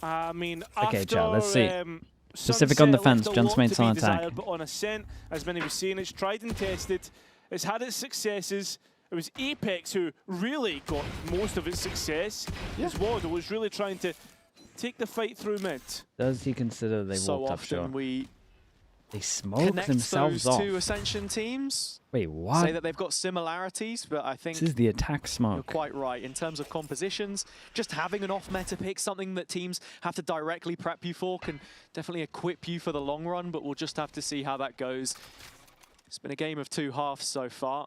I mean, Okay, after, chat, let's see. Specific on Sunset defense, left a lot GENTLE's to be on desired, attack. but on Ascent, as many were saying, it's tried and tested. It's had its successes. It was Apex who really got most of its success. As Waddle was really trying to take the fight through mid. Does he consider they So walked up often short? we smoke connect themselves those off. two Ascension teams. Wait, what? Say that they've got similarities, but I think This is the attack you're smoke. quite right. In terms of compositions, just having an off-meta pick, something that teams have to directly prep you for, can definitely equip you for the long run, but we'll just have to see how that goes. It's been a game of 2 halves so far.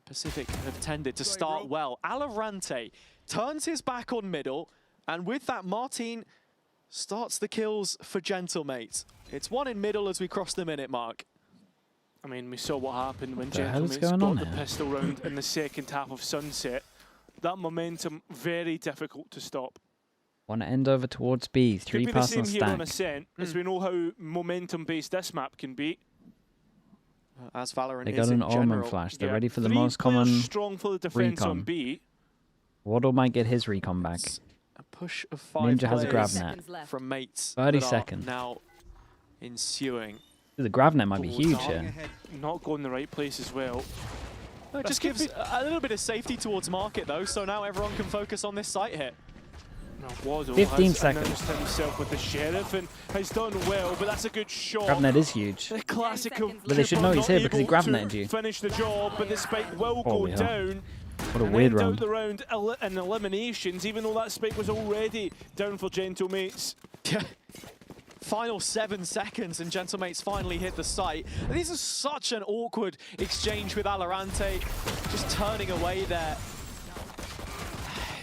Pacific have tended to start well. VALORANT turns his back on middle, and with that, Martin starts the kills for GENTLE. It's 1 in middle as we cross the minute mark. I mean, we saw what happened when The hell is GENTLE going on got the here? pistol round in the second half of Sunset. That momentum, very difficult to stop. Want to end over towards B. 3 Could be the pass same on here on stack. Ascent, as we know how momentum-based this map can be. As VALORANT They is got in an Omen general. flash. They're Yeah, ready for the 3 most players common strong for the defense recon. on B. Waddle might get his recon back. A push of 5 Ninja has a grab players net. from mates 30 that are seconds. now ensuing. The grab net might be Towards huge target. here. Not going the right place as well. It just gives a little bit of safety towards market though, so now everyone can focus on this site hit. Now Waddle 15 has seconds. announced himself with the Sheriff and has done well, but that's a good shot. Grab net is huge. The classic of But they should know he's Cooper here because he not grab able netted to you. finish the job, but the spike will Holy go hell. down. What a And weird end out round. the round in eliminations, even though that spike was already down for GENTLE. Final 7 seconds and GENTLE finally hit the site. This is such an awkward exchange with VALORANT, just turning away there.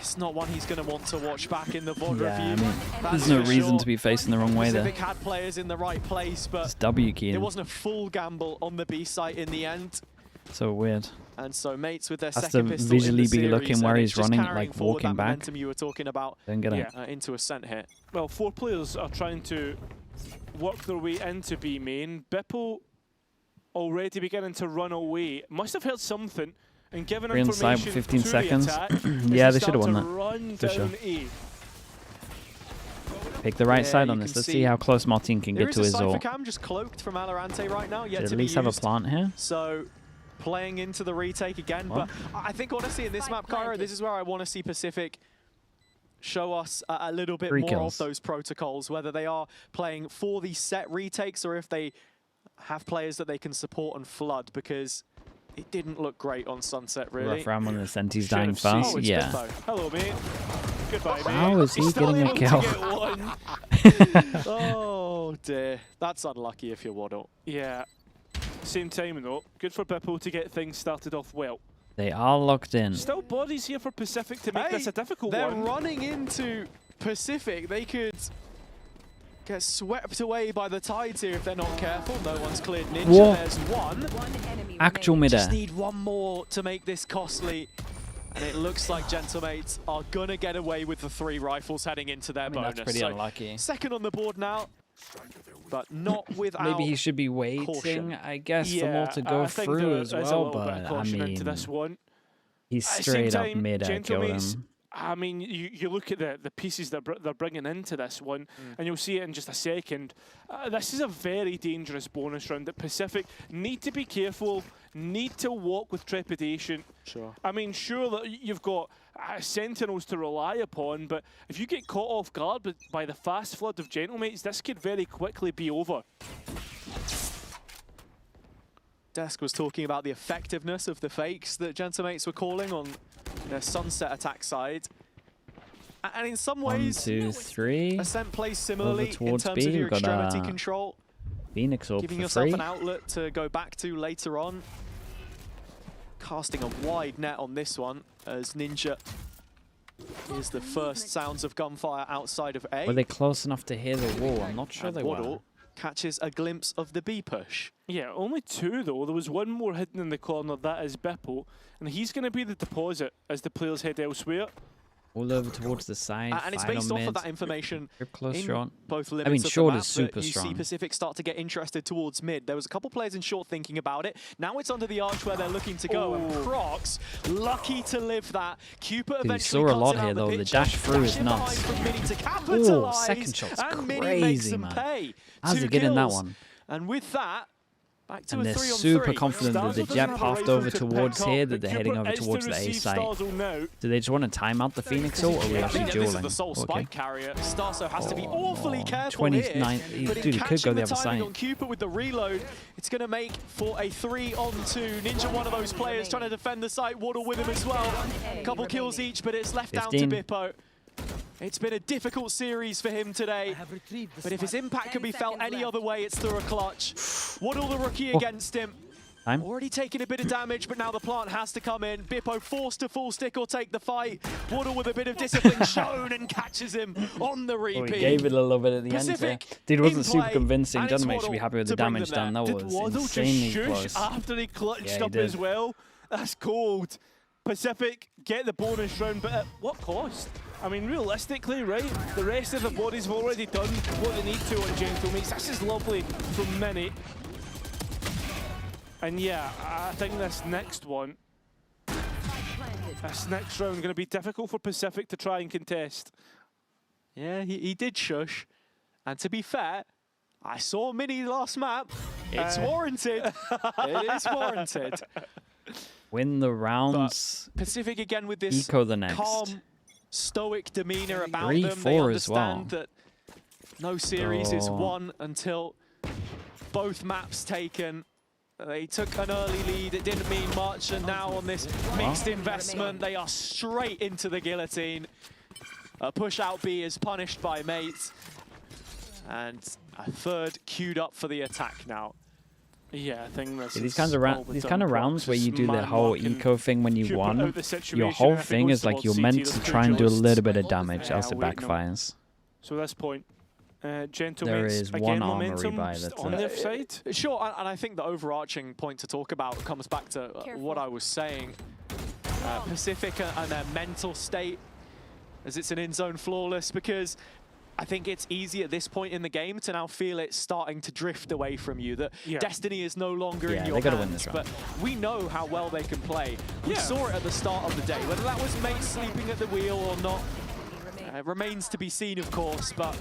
It's not one he's going to want to watch back in the VOD Yeah, I review. mean, That's there's no for reason sure. to be facing the wrong way there. Pacific had players in the right place, but It's W key. it wasn't a full gamble on the B site in the end. So weird. And so mates with their Has second to pistol visually in the be series, looking where and he's it's just running, carrying like forward walking that back. momentum you were talking about Don't get it. into Ascent hit. Well, 4 players are trying to work their way into B main. Bippo already beginning to run away. Must have heard something and given We're inside information with 15 to seconds. the attack. Yeah, as they should have start won to that. Run For down sure. A. Pick the right Yeah, side you on can this. Let's see see how close Martin can There get is to a his Cypher ult. Cam just cloaked from VALORANT right now, yet Should to at be least have a used. plant here. So playing into the retake again, What? but I think honestly in this map, Kyra, this is where I want to see Pacific show us a little bit 3 more kills. of those protocols, whether they are playing for these set retakes or if they have players that they can support and flood, because it didn't look great on Sunset, really. Rough round on the Senti's Should dying have seen- fast. Oh, it's Yeah. Bippo. Hello, mate. Goodbye, mate. How is he He's still getting a able to kill? get one. Oh dear, that's unlucky if you're Waddle. Yeah. Same time though. Good for Bippo to get things started off well. They are locked in. Still bodies here for Pacific to make this a difficult they're one. running into Pacific. They could get swept away by the tides here if they're not careful. No one's cleared Ninja. Whoa. There's one. Actual Just midair. need one more to make this costly. And it looks like GENTLE are going to get away with the 3 rifles heading into their bonus. That's pretty So unlucky. second on the board now, but not without Maybe he should be waiting, caution. I guess, for more to go I think through there as is a well. little bit But of I caution mean, into this one. he's At the same straight up time, midair killed GENTLE, him. I mean, you look at the pieces that they're bringing into this one, and you'll see it in just a second. This is a very dangerous bonus round that Pacific need to be careful, need to walk with trepidation. Sure. I mean, sure that you've got Sentinels to rely upon, but if you get caught off guard by the fast flood of GENTLE, this could very quickly be over. Desk was talking about the effectiveness of the fakes that GENTLE were calling on their Sunset attack side. And in some 1, ways, 2, 3. Ascent plays similarly in towards terms B. of your We've got, extremity control, Phoenix orb giving for yourself free. an outlet to go back to later on. Casting a wide net on this one as Ninja is the first sounds of gunfire outside of A. Were they close enough to hear the wall? I'm not sure And they Waddle were. catches a glimpse of the B push. Yeah, only 2 though. There was one more hidden in the corner, that is Bippo, and he's going to be the deposit as the players head elsewhere. All over towards the side. And it's final based off mid. of that information Grip close in short. both limits I mean, of short the is map super that you strong. see Pacific start to get interested towards mid. There was a couple players in short thinking about it. Now it's under the arch where they're looking to go. And Crocs, lucky to live that. Cooper Dude, eventually he saw a cuts lot it out here, the though. The picture. dash through is Dash in behind nuts. from Mini to capitalize. Second shot's and Mini makes crazy, them man. pay. How's 2 he getting that kills. one? And with that, back to And a they're 3-on-3. super confident that Starzl the doesn't jet have a path rifle over to towards pick here, up, that they're but heading Cooper over is to towards the A receive site. Starzl now. Do they just want to time out the Phoenix ult, or are we I actually think this is dueling? the sole spike carrier. Starso has to be awfully no. careful 29 here. But in dude, he could catching go the the other timing side. on Cooper with the reload, it's going to make for a 3-on-2. Ninja, one of those players trying to defend the site. Waddle with him as well. Couple kills each, but it's left down to 15. Bippo. It's been a difficult series for him today, but if his impact can be felt any other way, it's through a clutch. Waddle, the rookie, against him. Time. Already taking a bit of damage, but now the plant has to come in. Bippo forced to full stick or take the fight. Waddle with a bit of discipline shown and catches him on the repeat. Oh, he gave it a little bit at the Pacific end there. Dude, it wasn't in super play, convincing. and it's Doesn't make sure Waddle be happy with the to bring damage them done. there. That Did was Waddle insanely just close. shush after he clutched Yeah, he up did. as well? That's cold. Pacific get the bonus round, but at what cost? I mean, realistically, right? The rest of the bodies have already done what they need to on Gentlemates. This is lovely from Mini. And yeah, I think this next one, this next round, going to be difficult for Pacific to try and contest. Yeah, he did shush. And to be fair, I saw Mini last map. It's warranted. It is warranted. Win the rounds. Pacific again with this Eco the next. calm, stoic demeanor about 3-4 them. They as well. understand that no series is won until both maps taken. They took an early lead, it didn't mean much, and now on this mixed investment, they are straight into the guillotine. A push out B is punished by mates, and a third queued up for the attack now. Yeah, I think that's These kinds of rounds where you do the whole eco thing when you won, your whole thing is like you're meant to try and do a little bit of damage, else it backfires. So at this point, Gentlemates, There is again, one armory momentum by that's on their side. Sure, and I think the overarching point to talk about comes back to what I was saying. Pacific and their mental state, as it's an in-zone flawless, because I think it's easy at this point in the game to now feel it starting to drift away from you, that destiny is no longer in your hands, but we know how well they can play. We saw it at the start of the day, whether that was mates sleeping at the wheel or not, remains to be seen, of course, but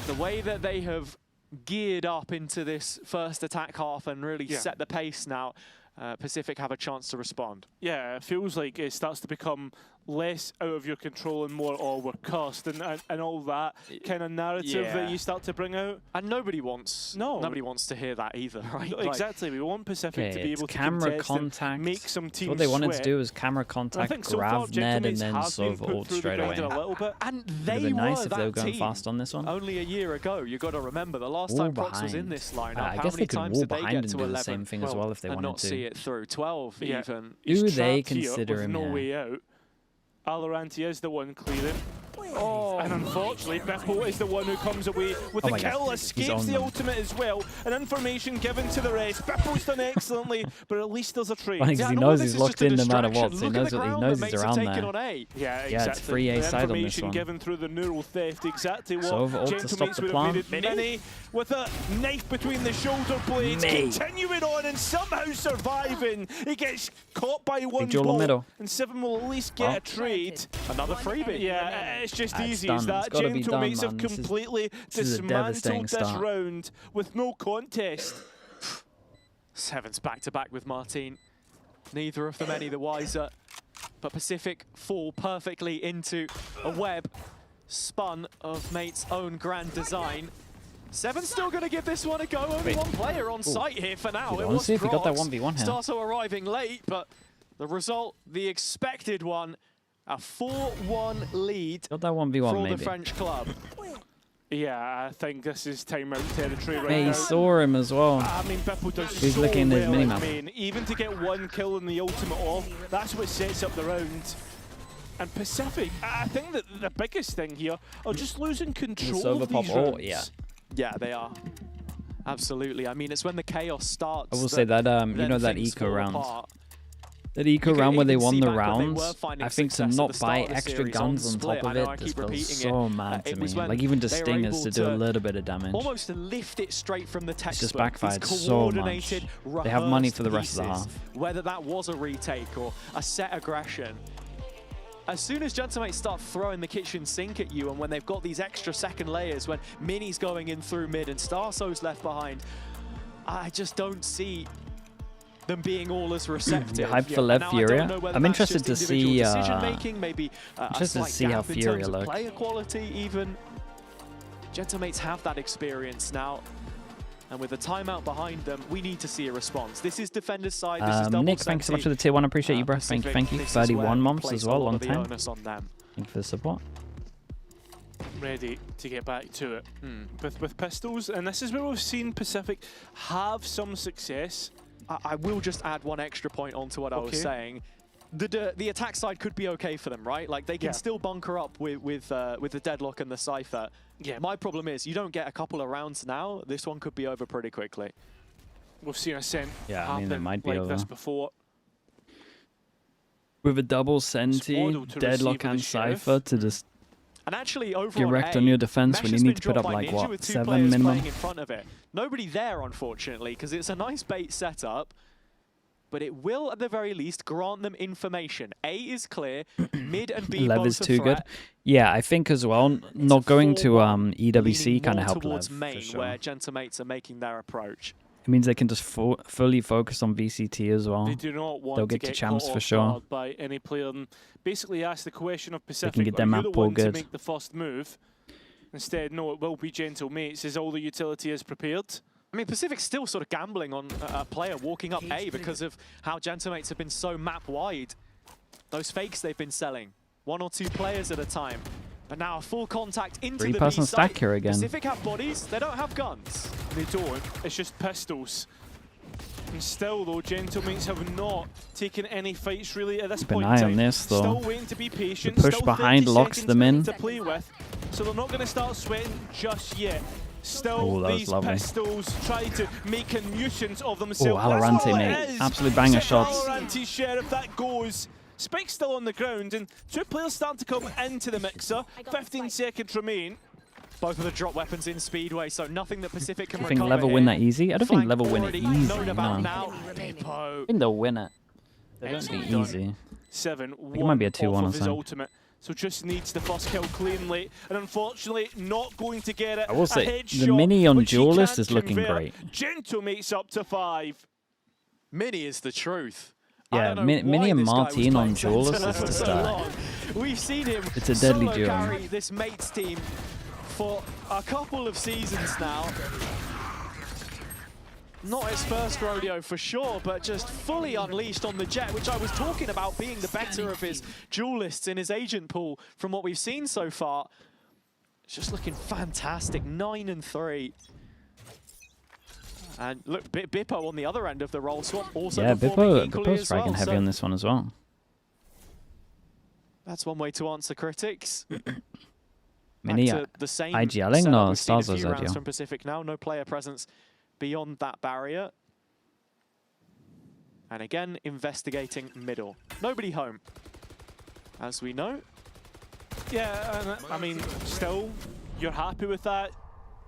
the way that they have geared up into this first attack half and really set the pace now, Pacific have a chance to respond. Yeah, it feels like it starts to become less out of your control and more, oh, we're cursed and all that kind of narrative that you start to bring out. And nobody wants to hear that either, right? No, exactly. We want Pacific to be able to camera contest contact. and make some teams What they wanted sweat. to do is camera contact, grab Ned, and then solve ult straight away. And It they would be nice were if they were that going team fast on this one. only a year ago. You got to remember the last time Prox was in this lineup. I how guess many they could times wall did they behind get and to do 11 the same thing as well if they and wanted not to. see it through 12 even? Do they trapped here consider with him no here? way out. Valoranti is the one clearing. Oh, and unfortunately, Bippo is the one who comes away with the kill, escapes the ultimate as well, and information given to the rest. Bippo's done excellently, but at least there's a trade. Funny because he knows he's locked in no matter what, so he knows he's around there. Yeah, exactly. Yeah, it's free A side on this information one. given through the neural theft, exactly what So ult to stop Gentlemates the would have plant. needed. Mini with a knife between the shoulder blades, continuing on and somehow surviving. He gets caught by one ball, and Seven will at least get a trade. Another freebie. Yeah, it's just That's easy done. as that. It's gotta be done, Gentlemates have man. completely this is a devastating dismantled this start. round with no contest. Seven's back-to-back with Martin. Neither of them any the wiser. But Pacific fall perfectly into a web spun of Mate's own grand design. Seven's still going to give this one a go. Only one player on site here for now. It was see if he got that Prox. 1v1 here. Starso arriving late, but the result, the expected one, a 4-1 lead Got that 1v1 for maybe. the French club. Yeah, I think this is timeout territory right Hey, now. he saw him as well. I mean, Bippo does He's so looking at his well minimap. at main. Even to get one kill in the ultimate off, that's what sets up the round. And Pacific, I think that the biggest thing here are just losing control of these rounds. Yeah, they are. Absolutely. I mean, it's when the chaos starts. I will say that, you know, that things eco fall round. apart. That eco round where they won the rounds, I think to not buy extra guns on top of it just feels so mad to me. Like even to stingers to do a little bit of damage. Almost lift it straight from the textbook. It's just backfired so much. They have money for the rest of the half. Whether that was a retake or a set aggression. As soon as GENTLEMATES start throwing the kitchen sink at you, and when they've got these extra second layers, when Mini's going in through mid and Starso's left behind, I just don't see them being all as receptive. Hype for Lev Furia. I'm interested to see. Maybe interested to see how Furia looks. Player quality, even. GENTLEMATES have that experience now, and with the timeout behind them, we need to see a response. This is defender's side. This is double Nick, thanks so much for the tier 1. I appreciate you, bro. Thank you. 31 months as well. Long time. Thank you for the support. Ready to get back to it with pistols, and this is where we've seen PCIFIC have some success. I will just add one extra point onto what I was saying. The attack side could be okay for them, right? Like they can still bunker up with the Deadlock and the Cypher. Yeah. My problem is you don't get a couple of rounds now. This one could be over pretty quickly. We've seen Ascent it might be like over. This before. With a double Senti, Deadlock and Cypher to just and actually over get wrecked on your defense when you need to put up like what, 7 minimum. In front of it. Nobody there, unfortunately, because it's a nice bait setup. But it will, at the very least, grant them information. A is clear, mid and B Lev both is too good. Yeah, I think as well, not going to EWC kind of helped Lev, main, for sure. where GENTLEMATES are making their approach. It means they can just fully focus on VCT as well. They do not want They'll get to champs for sure. By any player, and basically ask the question of PCIFIC, they can get their map ball good. To make the first move? Instead, no, it will be GENTLEMATES as all the utility is prepared. I mean, PCIFIC's still sort of gambling on a player walking up A because of how GENTLEMATES have been so map wide. Those fakes they've been selling, 1 or 2 players at a time. But now a full contact into the B site. stack here again. PCIFIC have bodies, they don't have guns. They don't, it's just pistols. And still though, GENTLEMATES have not taken any fights really at this point. Keep an eye on this though. Still waiting to be patient. The push still behind locks them in. To play with, so they're not going to start sweating just yet. Still, these pistols try to make a nuisance of themselves. Oh, VALORANT, mate. Absolute banger shots. VALORANT share if that goes. Spike's still on the ground, and 2 players start to come into the mixer. 15 seconds remain. Both of the drop weapons in Speedway, so nothing that PCIFIC can recover. I think Level win that easy. I don't think Level win it easy. No. I think they'll win it. They don't think easy. 7. It might be a 2-1 or something. Ultimate. So just needs the first kill cleanly, and unfortunately not going to get it. I will say, the Mini on Duelist is looking great. GENTLEMATES up to 5. Mini is the truth. Yeah, Mini and Martin on Duelist is the start. We've seen him it's a deadly duo. Carry this mates team for a couple of seasons now. Not his first rodeo for sure, but just fully unleashed on the Jet, which I was talking about being the better of his duelists in his agent pool from what we've seen so far. It's just looking fantastic, 9-3. And look, Bippo on the other end of the roll swap also performing equally Bippo's as well. fragging heavy on this one as well. That's one way to answer critics. Mini the same IGLing? No, Starso's IGL. From PCIFIC now, no player presence beyond that barrier. And again, investigating middle. Nobody home, as we know. Yeah, I mean, still, you're happy with that?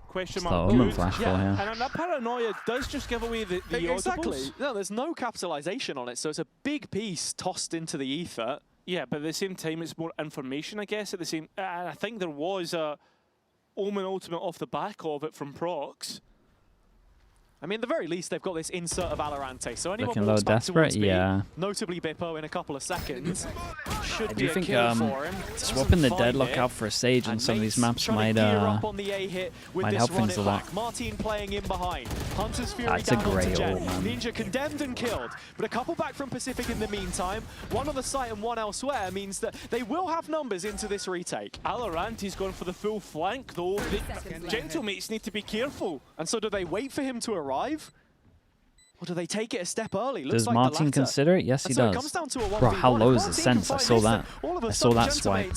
Question mark. And that paranoia does just give away the exactly. audibles. No, there's no capitalization on it, so it's a big piece tossed into the ether. Yeah, but at the same time, it's more information, I guess. At the same, I think there was a Omen ultimate off the back of it from Prox. I mean, at the very least, they've got this insert of VALORANT, so anyone looking walks a little desperate, me, notably Bippo in a couple of seconds, should be a kill for him. Swapping the Deadlock out for a Sage on some of these maps might help things a lot. Martin playing in behind. Hunter's Fury That's a great ult, man. Ninja condemned and killed, but a couple back from PCIFIC in the meantime. One on the site and one elsewhere means that they will have numbers into this retake. VALORANT is going for the full flank, though. GENTLEMATES need to be careful. And so do they wait for him to arrive? Or do they take it a step early? Does Martin consider it? Yes, he does. It comes down to a Bro, how low is the sense? I saw that. I saw that swipe.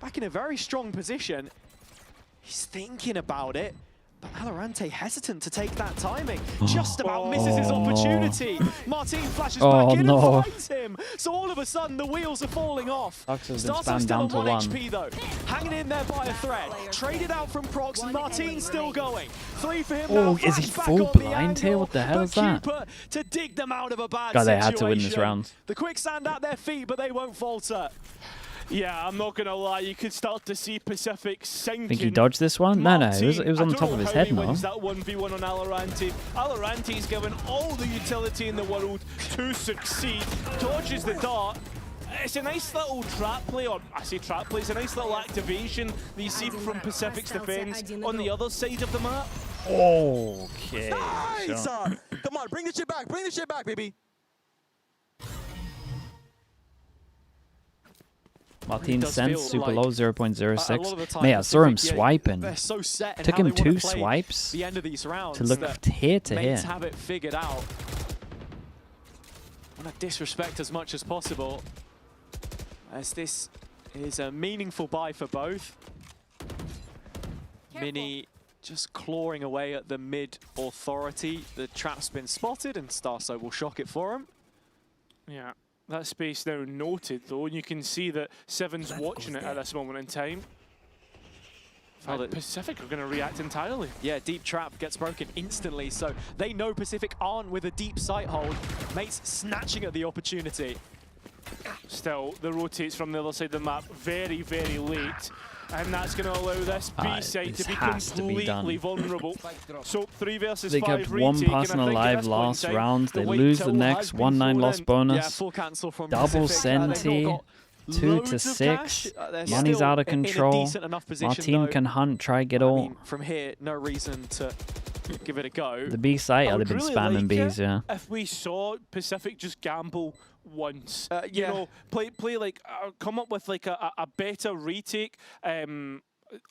Back in a very strong position. He's thinking about it. But Valorant hesitant to take that timing. Just about misses his opportunity. Martin flashes back in and finds him. So all of a sudden, the wheels are falling off. Starso still on 1 HP though. Hanging in there by a thread. Traded out from Prox, and Martin's still going. 3 for him now. Oh, is he full blind here? What the hell is that? To dig them out of a bad God, they situation. had to win this round. The quicksand at their feet, but they won't falter. Yeah, I'm not going to lie, you could start to see PCIFIC sinking. Think he dodged this one? No, it was on the top of his head, no? Wins that 1v1 on Valorant. Valoranti's given all the utility in the world to succeed. Dodges the dart. It's a nice little trap play, or I say trap play, it's a nice little activation that you see from PCIFIC's defense on the other side of the map. Okay. Nice! Come on, bring the shit back, baby. Martin sends super low 0.06. Mate, I saw him swiping. Took him 2 swipes to look here to here. Have it figured out. Want to disrespect as much as possible, as this is a meaningful buy for both. Mini just clawing away at the mid authority. The trap's been spotted, and Starso will shock it for him. Yeah. That space now noted, though, and you can see that Seven's watching it at this moment in time. PCIFIC are going to react entirely. Yeah, deep trap gets broken instantly, so they know PCIFIC aren't with a deep sight hold. Mates snatching at the opportunity. Still, the rotates from the other side of the map very, very late. And that's going to allow this B site to be completely vulnerable. So 3 versus 5 They kept 1 person alive last round. They lose the next 1-9 loss bonus. Yeah, full cancel from Double Senti. 2 to 6. Money's out of control. Martin can hunt, try get all. From here, no reason to give it a go. The B site, they've been spamming Bs, yeah. If we saw PCIFIC just gamble once, you know, play like, come up with like a better retake,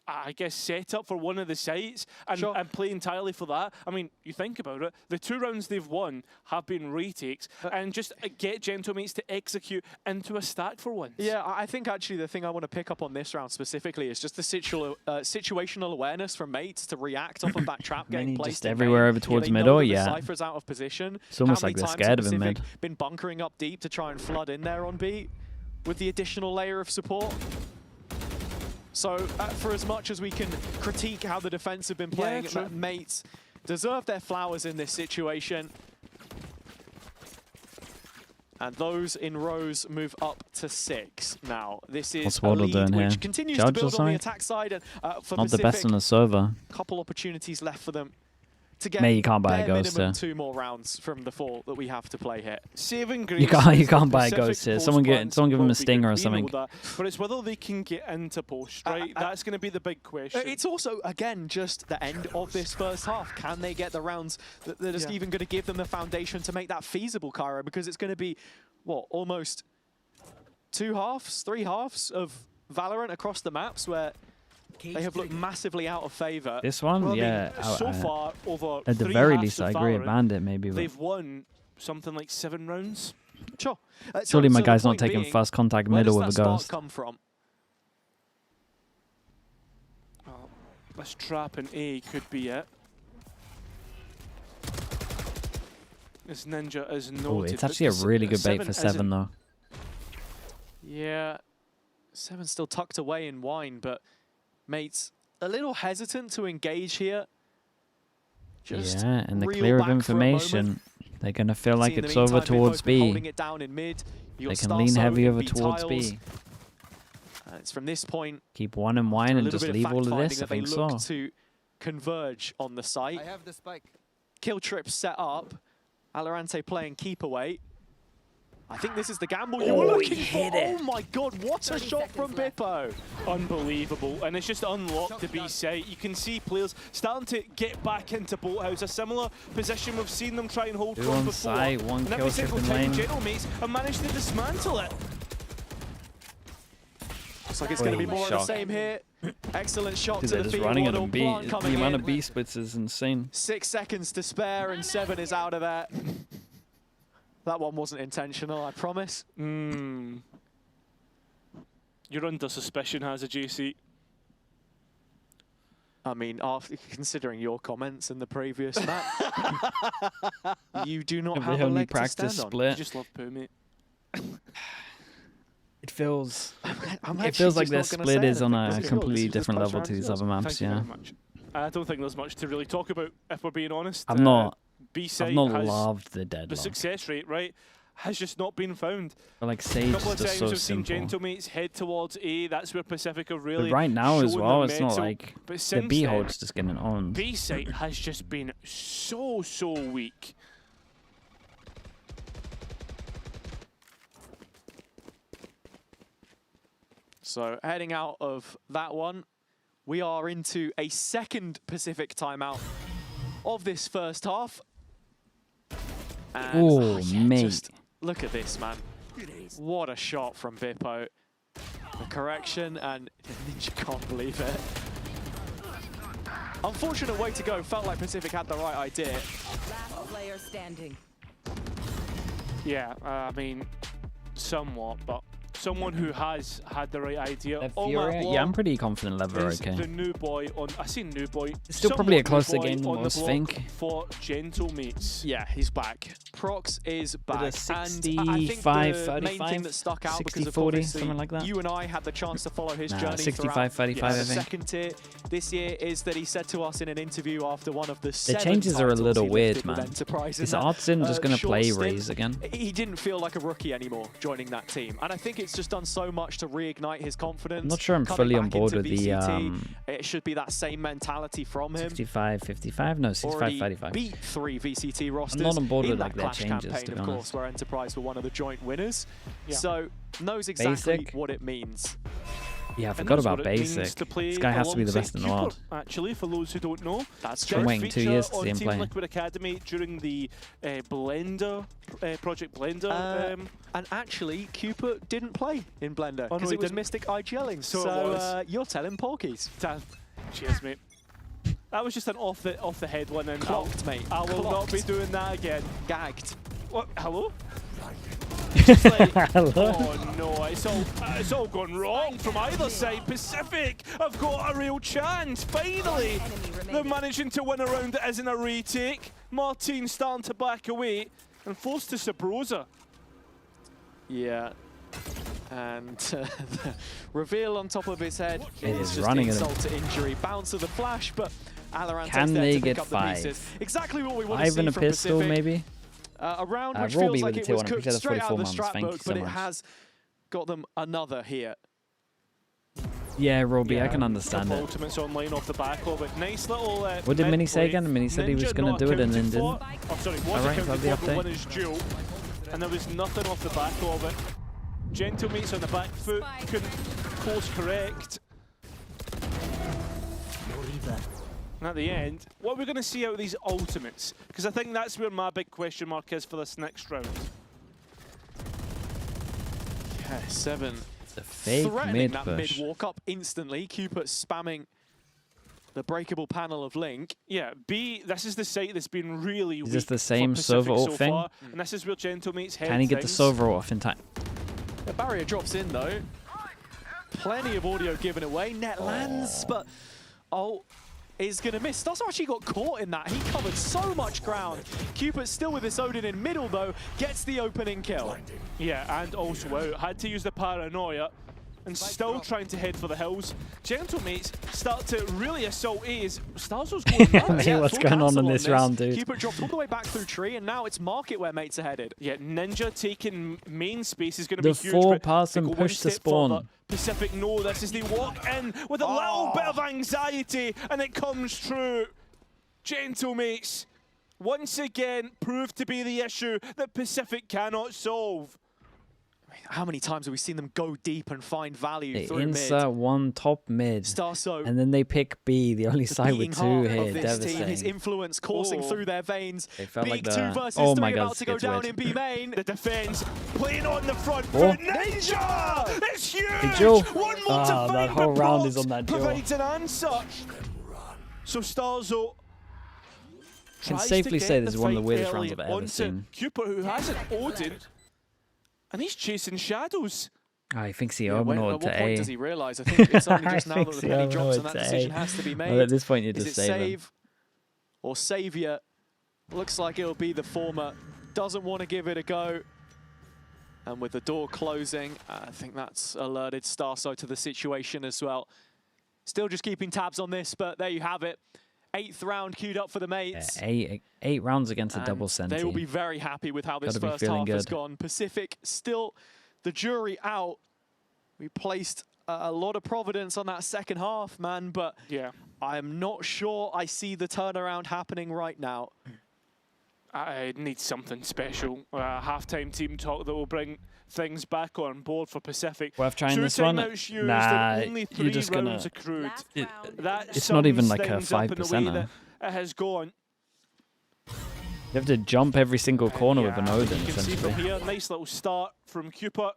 I guess, setup for one of the sites and play entirely for that. I mean, you think about it, the 2 rounds they've won have been retakes, and just get GENTLE to execute into a stack for once. Yeah, I think actually the thing I want to pick up on this round specifically is just the situational awareness from mates to react off of that trap getting placed just everywhere over towards middle, yeah. Cypher's out of position. It's almost like they're scared of him mid. Been bunkering up deep to try and flood in there on B with the additional layer of support. So, for as much as we can critique how the defense have been playing, mates deserve their flowers in this situation. And those in rows move up to 6 now. This is a lead which continues to build on the attack side. And for not the best on the server. Couple opportunities left for them to get you can't buy a ghost here. 2 more rounds from the 4 that we have to play here. Saving grace. You can't buy a ghost here. Someone give him a stinger or something. But it's whether they can get into post, right? That's going to be the big question. It's also, again, just the end of this first half. Can they get the rounds that are even going to give them the foundation to make that feasible, Cairo? Because it's going to be, what, almost 2 halves, 3 halves of Valorant across the maps where they have looked massively out of favour. This one, well, yeah. So far, over at the very least, I agree. Bandit, maybe. They've won something like 7 rounds. Sure. Surely my guy's not taking first contact middle with a ghost. Come from? Well, this trap in A could be it. This Ninja is noted. Oh, it's actually a really good bait for 7 though. Yeah, 7's still tucked away in wine, but mates a little hesitant to engage here. Just and the clear of information, they're going to feel like it's over towards B. They can lean heavy over towards B. It's from this point. Keep 1 in wine and just leave all of this, I think so. To converge on the site. I have the spike. Kill trip set up. Valorant playing keep away. I think this is the gamble you were looking for. Oh my god, what a shot from Bippo. Unbelievable. And it's just unlocked the B site. You can see players starting to get back into Boathouse, a similar position we've seen them try and hold from before. One and every single time GENTLE have managed to dismantle it. Looks like it's going to be more of the same here. Excellent shot to the feet. Running at B. The amount of B splits is insane. 6 seconds to spare and 7 is out of there. That one wasn't intentional, I promise. You're under suspicion, has a JC. I mean, after considering your comments in the previous map, you do not have a leg to stand on. You just love poo, mate. It feels like their split is on a completely different level to these other maps, yeah. I don't think there's much to really talk about, if we're being honest. I've not loved the deadlock. The success rate, right, has just not been found. But like Sage, a couple of times so we've seen simple. GENTLE head towards A. That's where Pacific are really. But right now as well, it's metal. not like the B hold's just getting on. B side has just been so weak. So heading out of that one, we are into a second Pacific timeout of this first half. Oh, mate. Just look at this, man. What a shot from Bippo. The correction, and Ninja can't believe it. Unfortunate way to go. Felt like Pacific had the right idea. Last player standing. Yeah, I mean, somewhat, but someone who has had the right idea. Yeah, I'm pretty confident Lever okay. The new boy on, I say new boy. It's still probably a closer game than most think. For GENTLE mates. Yeah, he's back. Prox is back. 65, 35, main thing that stuck out 60, because of 40, something like that. You and I had the chance to follow his journey 65, 35, I think. The second tier this year is that he said to us in an interview after one of the changes are a little weird, man. Is Ascent just going to play Raze again? He didn't feel like a rookie anymore joining that team. And I think it's just done so much to reignite his confidence. I'm not sure I'm fully on board with VCT. It should be that same mentality from him. 65, 55? No, 65, 35. Beat 3 VCT rosters. I'm not on board with like their changes, campaign, to be of course, where Enterprise were one of the joint winners. Yeah. So knows exactly what it means. Yeah, I forgot about Basic. This guy has to be the best in the world. Actually, for those who don't know, that's been waiting 2 years to see him play. Liquid Academy during the Blender Project Blender. And actually, Cupid didn't play in Blender because it was Mystic IGLing. So you're telling porkies. Cheers, mate. That was just an off the head one, and clocked, mate. I will not be doing that again. Gagged. What? Hello? Hello? Oh no, it's all gone wrong from either side. Pacific have got a real chance. Finally, they're managing to win a round that isn't a retake. Martin starting to back away and forced to Sabrosa. Yeah. And the reveal on top of his head is just running insult to injury. Bounce of the flash, but VALORANT can they get 5? Exactly what we want to see and a from pistol, Pacific. Maybe? A round which feels like it was cooked straight out of the strat book, but it has got them another here. Yeah, Roby, I can understand it. Ultimates online off the back of it. Nice little. What did Mini say again? Mini said he was going to do it and then didn't. Oh, sorry, was accounted for the winner's duel, and there was nothing off the back of it. GENTLE mates on the back foot, couldn't course correct. And at the end, what are we going to see out of these ultimates? Because I think that's where my big question mark is for this next round. Yeah, 7. It's a fake threatening mid-push. that mid walk up instantly. Cupid spamming the breakable panel of Link. Yeah, B, this is the site that's been really weak. Is this the same server server ult thing? And this is where GENTLE mates head. Can he get the server off in time? The barrier drops in though. Plenty of audio given away. Net lands, but is going to miss. Stars actually got caught in that. He covered so much ground. Cupid still with this Odin in middle though, gets the opening kill. Yeah, and also out. Had to use the paranoia and still trying to head for the hills. GENTLE mates start to really assault A's. Starzo's going nuts. Yeah, what's going on in this round, dude? Cupid dropped all the way back through tree, and now it's market where mates are headed. Yeah, Ninja taking main space is going to be huge. The 4-person push to spawn. Further. Pacific know this as they walk in with a little bit of anxiety, and it comes true. GENTLE mates once again proved to be the issue that Pacific cannot solve. How many times have we seen them go deep and find value they through mid? Insert one top mid, Starso, and then they pick B, the only side with 2 here. Devastating. Team, his influence coursing through their veins. They felt Big like 2 versus 3 about to go down in B main. The defense playing on the front foot. Ninja! It's huge! One more to find, that whole round is on that duel. Provides an answer. So Starzo can safely say this is one of the weirdest rounds I've ever seen. Cupid, who has an Odin, and he's chasing shadows. I think he At overnorted what to point A. does he realise? I think it's only just I now think that the he penny drops and overnorted that to decision A. has to be made. Well, at this point, you Is just it save him. save or saviour? Looks like it'll be the former. Doesn't want to give it a go. And with the door closing, I think that's alerted Starso to the situation as well. Still just keeping tabs on this, but there you have it. 8th round queued up for the mates. Yeah, eight rounds against a And double senti. they will be very happy with how this first half has gone. Pacific still the jury out. We placed a lot of providence on that second half, man, but yeah, I'm not sure I see the turnaround happening right now. I need something special. Halftime team talk that will bring things back on board for Pacific. Worth trying this one? Nah, only 3 you're just gonna. rounds accrued. That It's not even like a 5%. It has gone. You have to jump every single corner with an Odin, you can see from essentially. here, nice little start from Cupid.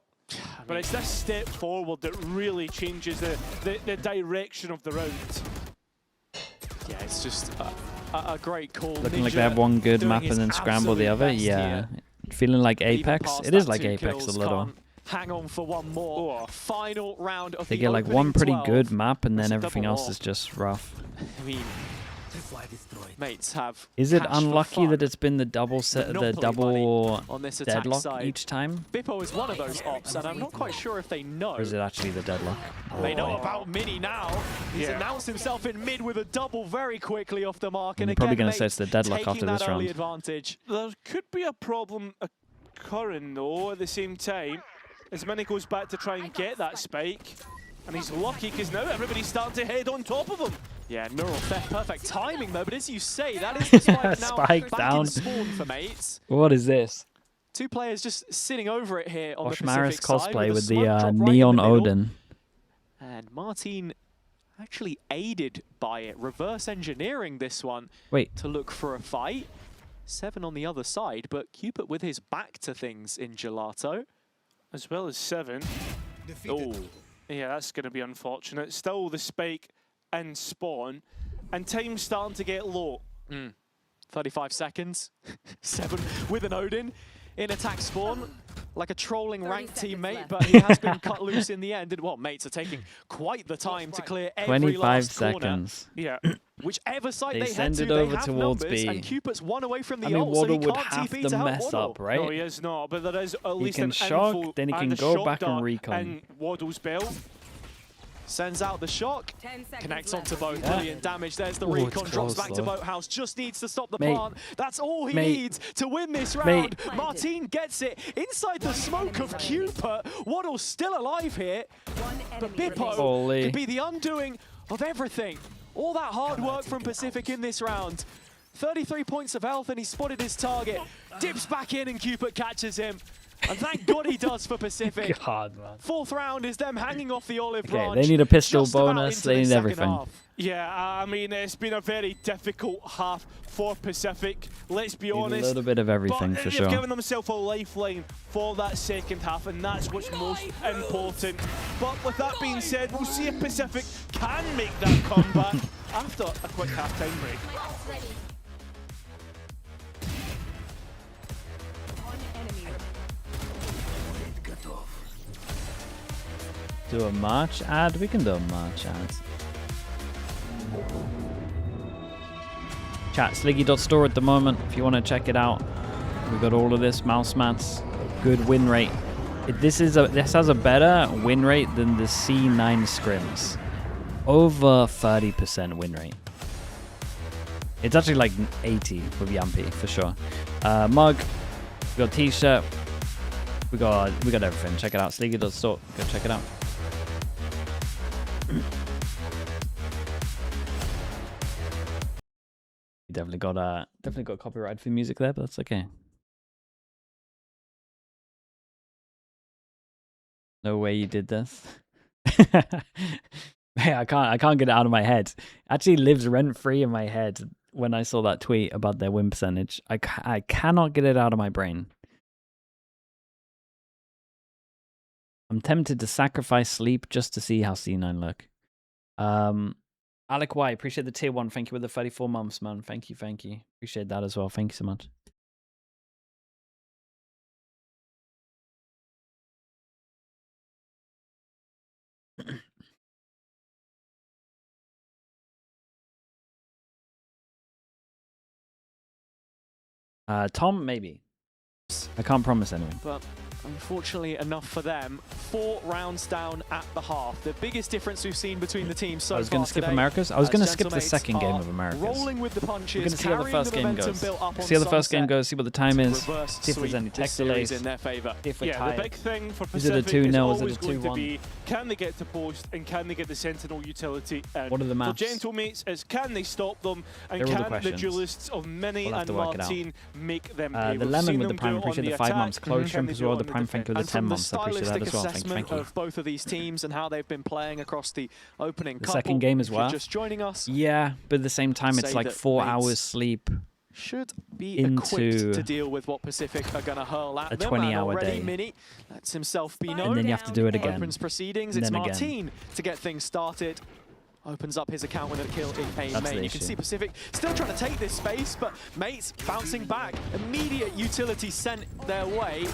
But it's this step forward that really changes the direction of the round. Yeah, it's just a great call. Looking like they have one good map and then scramble the other. Yeah. Feeling like Apex. It is like Apex a little. Hang on for one more. Final round of they get like one pretty good map and then everything else is just rough. I mean, mates have. Is it unlucky that it's been the double on this deadlock side. each time? Bippo is one of those ops, and I'm not quite sure if they know. Or is it actually the deadlock? They know about Mini now. He's announced himself in mid with a double very quickly off the mark, and you're again, probably going to say it's the deadlock after this round. Advantage. There could be a problem occurring though at the same time as Mini goes back to try and get that spike, and he's lucky because now everybody's starting to head on top of him. Yeah, neural theft, perfect timing though, but as you say, that is the spike now Spike back down. in spawn for mates. What is this? 2 players just sitting over it here on the Oshmaris Pacific side cosplay with the right Neon Odin. And Martin actually aided by it, reverse engineering this one to look for a fight. 7 on the other side, but Cupid with his back to things in Gelato. As well as 7. Oh, yeah, that's going to be unfortunate. Still the spike and spawn, and time's starting to get low. 35 seconds. 7 with an Odin in attack spawn, like a trolling ranked teammate, but he has been cut loose in the end. And well, mates are taking quite the time to clear every 25 last seconds. Corner. Yeah. Whichever side they send head it to, over they have towards numbers, B. and Cupid's one away from the I mean, ult, so he Waddle would can't have TP to help mess Waddle. up, right? No, he is not, but there is at least can an shock, info then he can and a go shock back and dart recon. And Waddle's belt. Sends out the shock, connects onto both, Yeah. brilliant damage. There's the Ooh, recon, it's drops close, back to though. Boathouse, just needs to stop the Mate. plant. That's all he Mate. needs to win this Mate. round. Martin gets it inside the smoke of Cupid. Waddle's still alive here, but Bippo Holy. could be the undoing of everything. All that hard work from Pacific in this round. 33 points of health and he spotted his target. Dips back in and Cupid catches him. And thank God he does for Pacific. God, man. 4th round is them hanging off the olive branch. Okay, they need a pistol just about bonus. into They the need second everything. half. Yeah, I mean, it's been a very difficult half for Pacific, let's be Need honest. a little bit of everything, but for they've sure. given themselves a lifeline for that second half, and that's what's most important. But with that being said, we'll see if Pacific can make that comeback after a quick half-time break. Do a March ad? We can do a March ad. Chat, Sliggy.store at the moment, if you want to check it out. We've got all of this, mouse mats, good win rate. This has a better win rate than the C9 scrims. Over 30% win rate. It's actually like 80 with Yampi, for sure. Mug, we got t-shirt, we got everything. Check it out, Sliggy.store, go check it out. You definitely got copyright for music there, but that's okay. No way you did this. Hey, I can't get it out of my head. It actually lives rent free in my head when I saw that tweet about their win percentage. I cannot get it out of my brain. I'm tempted to sacrifice sleep just to see how C9 look. Alec Y, appreciate the tier 1. Thank you with the 34 months, man. Thank you. Appreciate that as well. Thank you so much. Tom, maybe. I can't promise anything. But unfortunately enough for them, 4 rounds down at the half. The biggest difference we've seen between the teams so far I was going to skip today, Americas. I was going to skip the GENTLE second game are of Americas. rolling with the punches, We're going to see how the carrying first game momentum goes. built up on See how the first game Sunset goes, see what the time to is, reverse see if there's sweep any tech this series delays. in their favor. See if we're Yeah, the tired. big thing for Is it a Pacific 2-0? is Is it always a going to 2-1? be, can they get to post and can they get the Sentinel utility in? What are the For maps? Gentlemates is can they stop them and They're all the can the questions. duelists of Mini We'll have and to work it out. Martin make them pay? The We've lemon seen with the them do prime, it on appreciate the 5 attack. months. Close Can shrimp they as do it well, on the the prime defense? thank you with And the 10 from the months. I appreciate that stylistic as well. Thank assessment you. of both of these teams and how they've been playing across the opening The couple, second game as if you're well. just joining us, Yeah, but at the same time, it's Say like that 4 Mates hours sleep. should be into equipped to deal with what Pacific are going to hurl at a them. 20-hour and already day. Mini lets himself be And known. then you have to do it again. Opens proceedings. And It's then again. Martin to get things started. Opens up his account with a kill in a That's main. the You can issue. see Pacific still trying to take this space, but Mates bouncing back. Immediate utility sent their way.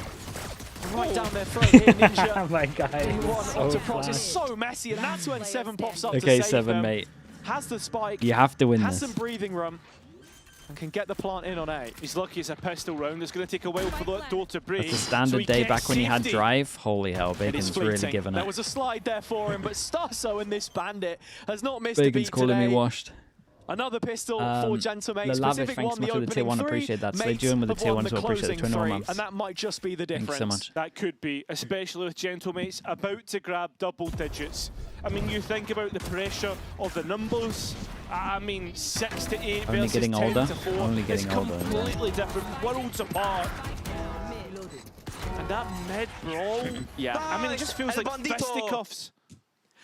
Right down their throat here, Ninja. Oh my god, One onto Prox. It's so messy, and that's when 7 pops up Okay, to save 7, them. mate. Has the spike. You have to win has this. some breathing room. And can get the plant in on A. He's lucky it's a pistol round. It's going to take a while for that door to break. That's a standard day back when you had drive. Holy hell, It is Bacon's really fleeting. given There it. was a slide there for him, but Starso and this bandit has not missed a Bacon's beat calling today. me washed. Another pistol for GENTLE. The Lavish, Pacific thanks won so much the for the tier opening 1, 3. appreciate that. Slay Mates June with the have tier won 1 the as well, appreciate the closing 21 3, months. and that might just be the difference. Thanks so much. That could be, especially with Gentlemates about to grab double digits. I mean, you think about the pressure of the numbers. I mean, 6 to 8 Only versus getting 10 older. to 4. Only getting it's older, yeah. completely different, worlds apart. And that mid brawl, Yeah. I mean, it just feels El like bandito. fisticuffs.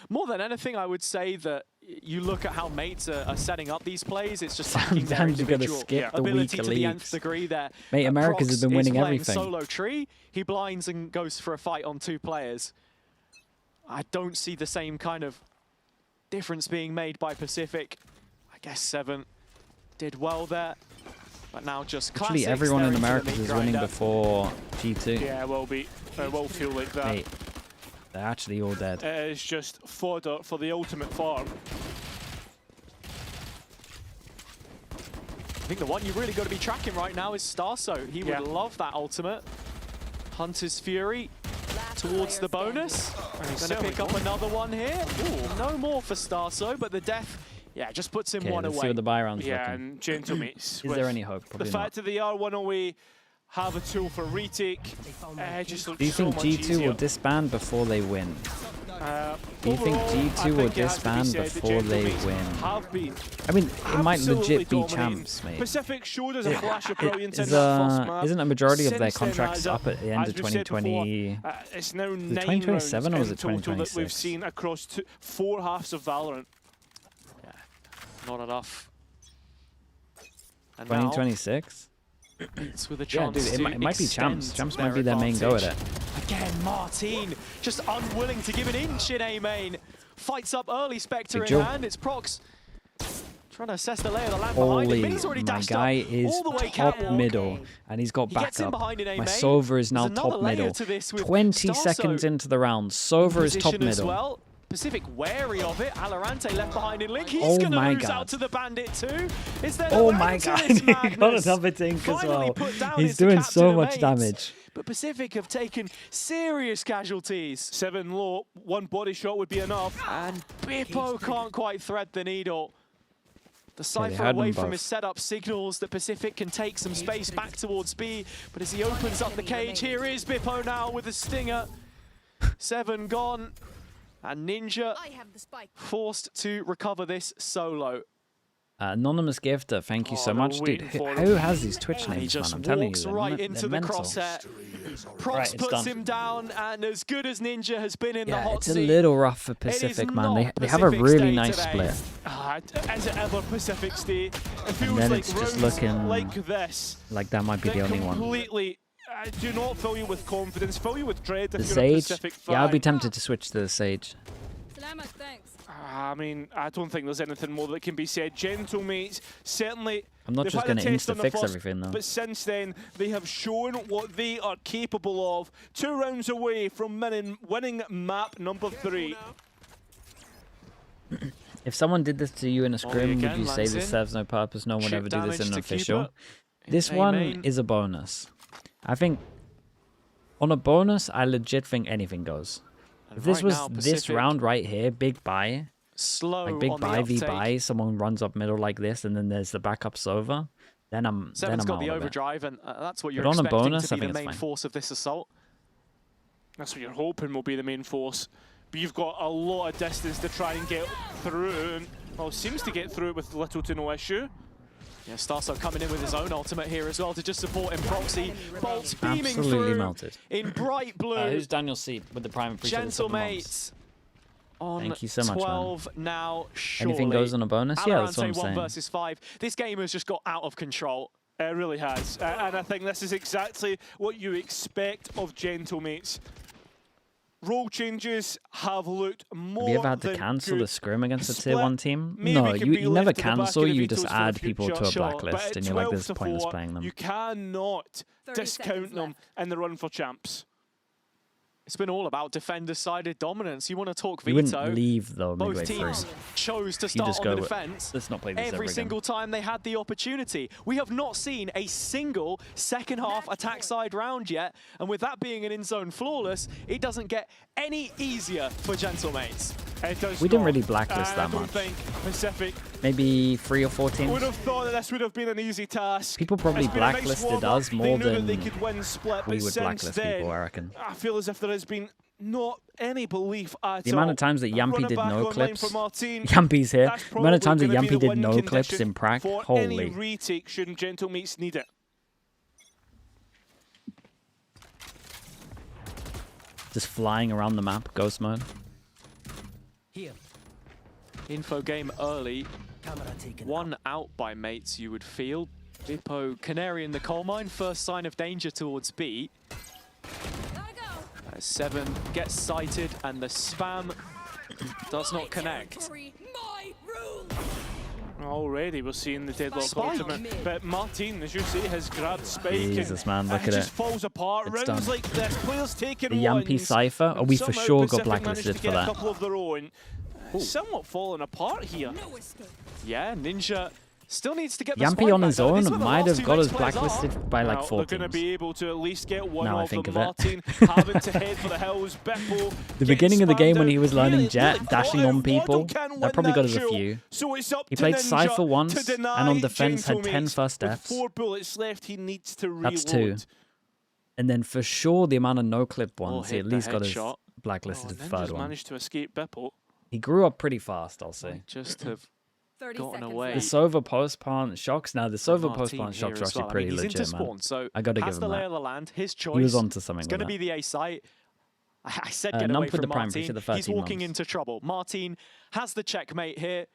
More than anything, I would say that you look at how Mates are setting up these plays, it's just backing their Sometimes you gotta individual skip the ability weaker to the nth leagues. degree there. Mate, Americas has been winning everything. Solo tree, he blinds and goes for a fight on 2 players. I don't see the same kind of difference being made by Pacific. I guess 7 did well there, but now just Actually, classics. everyone They're in into the Americas meat is winning grinder. before G2. Yeah, it will feel like that. Mate, they're actually all dead. It is just fodder for the ultimate farm. I think the one you really got to be tracking right now is Starso. He would love that ultimate. Hunter's Fury towards the bonus. Gonna pick up another one here. Ooh, no more for Starso, but the death, yeah, just puts him Okay, one let's see away. what the buy round's Yeah, looking. and Gentlemates. Is there any hope? The Probably fact not. that they are 1 away, have a tool for retake, just looks Do you so think much G2 easier. will disband before they win? Do you think Overall, G2 I will think it has to be disband said that before they Gentlemates win? Have been I mean, it might absolutely legit be dominating. champs, mate. Pacific showed us a flash of brilliance in Is, that first map. isn't a majority of their Since then, contracts as up at the end as of we've said 2020? before, it's now 9 2027 or rounds was it in total that we've 2026? seen across 4 halves of Valorant. Not enough. And now 2026? it's with a Yeah, chance dude, it might be champs. extend Champs their might be their main go at advantage. it. Again, Martin just unwilling to give an inch in A main. Fights up early, Spectre Big in jump. hand. It's Prox trying to assess the lay of the land behind him. Holy, Mini's already my dashed guy up is all the way top catwalk. middle, and he's got He gets in backup. behind in A My main. Sova is now There's another top layer middle. to this with 20 Starso seconds into the round, Sova is top position as middle. well. Pacific wary of it. Valorant left behind in Link. He's Oh going to my lose God. out to the Bandit too. Is there Oh no my end to god, this he got madness? another dink as Finally well. put down He's into doing Captain so of much Mates. damage. But Pacific have taken serious casualties. 7 low, 1 body shot would be enough. And Bippo can't quite thread the needle. The they Cypher had away them from both. his setup signals that Pacific can take some space back towards B. But as he opens up the cage, here is Bippo now with a stinger. 7 gone. And Ninja I have the spike. forced to recover this solo. Anonymous Gifter, thank you Oh, so they're much. Dude, waiting for who him. has these Twitch And he names, man? just I'm telling you, walks they're right they're into the mental. crosshair. Prox Right, it's puts done. him down, and as good as Ninja has been in the Yeah, hot it's a seat, little rough for is Pacific, man. not They have a Pacific's really day nice today. split. Is it ever Pacific's day? It feels then like it's just rounds looking like this Like that might be that the only one. completely do not fill you with confidence, fill you with dread The if you're a Sage? Pacific fan. Yeah, I'd be tempted to switch to the Sage. Salamat, thanks. I mean, I don't think there's anything more that can be said. Gentlemetes, certainly. I'm not they've just had a going to test on the insta-fix first, everything, though. But since then, they have shown what they are capable of. 2 rounds away from winning map number 3. If someone did this to you in a scrim, would again, you say lands this in. serves no purpose? No one would Chip ever do this in damage an to official. Keeper. This one is a bonus. I think on a bonus, I legit think anything goes. If this was this round right here, big buy, slow, like big on buy the v buy, someone runs up middle like this, and then there's the backup Sova, then I'm Seven's got out the of it. overdrive, and that's what you're But on a expecting bonus, to I be think the it's main fine. force of this assault. That's what you're hoping will be the main force. But you've got a lot of distance to try and get through. And, well, seems to get through it with little to no issue. Yeah, Starso coming in with his own ultimate here as well to just support him. Proxy, bolts beaming Absolutely through melted. in bright blue. Who's Daniel C with the prime? GENTLE on Thank you so much, 12 man. now, surely. Anything goes on a bonus? Yeah, that's what I'm 1 saying. versus 5. This game has just got out of control. It really has. And I think this is exactly what you expect of Gentlemates. Role changes have looked more. Have you ever had to than cancel good. the scrim against a tier Split 1 team? maybe No, can be you never left at the back cancel, of the you vetoes just for the add people to a future. blacklist, But at and you're like, 12 this is to pointless 4, playing them. You cannot 30 discount seconds them left. in the run for champs. It's been all about defender-sided dominance. You want to talk You veto. wouldn't leave, though, Both midway through. teams chose to You start just on go, the defense. let's not play this Every ever single again. time they had the opportunity. We have not seen a single second half attack side round yet. And with that being an in-zone flawless, it doesn't get any easier for Gentlemates. It does We didn't not. really blacklist that I don't much. think Pacific Maybe 3 or 4 would teams. have thought that this would have been an easy task. People probably It's been a nice blacklisted warm-up. us more They knew than that they could win split, we but would since blacklist then, people, I reckon. I feel as if there has been not any belief at The all. amount of times that Yampy Running did back no online clips. for Martin, Yampy's here. that's The amount of times that probably gonna be Yampy the did win no clips condition in prac. for any Holy. retake should Gentlemates need it. Just flying around the map, ghost mode. Info game early. One out by mates, you would feel. Bippo, Canary in the coal mine. First sign of danger towards B. 7 gets sighted, and the spam does not connect. Already we're seeing the deadlock Spike. ultimate, but Martin, as you say, has grabbed Spike. Jesus, man, look and at it just it. falls apart. It's Rounds done. like this, players taking The Yampy ones, Cypher? Oh, and we for somehow sure got Pacific managed blacklisted to for get that. a couple of their own. Somewhat falling apart here. Yeah, Ninja still needs to get the Yampy spike on back, his though. This is own where the might last have two got mates us players are. blacklisted by like Well, 4 they're going to teams. be able to at least get one Now I of think them. of it. Martin having to head for the hills. Beppo The beginning of the game when he was learning really, Jet, really dashing caught on out. people, Waddle can that win probably got us a duel. few. So it's up He to played Ninja Cypher once, to deny and on defense had 10 Gentlemates. first With deaths. 4 bullets left, he needs to reload. That's 2. And then for sure the amount of no-clip ones, he hit at the least got us headshot. blacklisted Oh, to the Ninja's 3rd one. managed to escape Beppo. He grew up pretty fast, I'll say. Just have 30 gotten seconds away. The left. Sova post-plant shocks, now the Sova Martin post-plant here shocks are as actually well. I pretty mean, he's legit, into man. spawn, so I gotta has give the him lay that. of the land, his choice. He was onto something It's with going to that. be the A site. I said Nump get away with the from prime, appreciate Martin. the He's 13 walking months. into trouble. Martin has the checkmate here.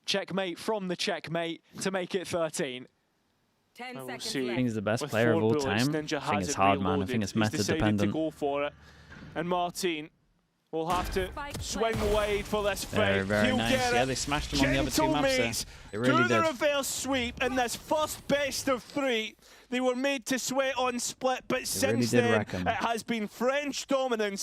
Checkmate from the checkmate to make it 13. 10 We'll seconds see. I think left. he's the best With player 4 of all bullets, time. Ninja I think has it's it hard, man. I reloaded. think it's He's meta decided dependent. to go for it. And Martin will have to Spike swing play. wide for this fight. Very, very He'll nice. get Yeah, it. they smashed him on the other 2 maps there. Gentlemates They really do the did. reverse sweep in this first best of 3. They were made to sweat on split, but really since did then wreck 'em. it has been French dominance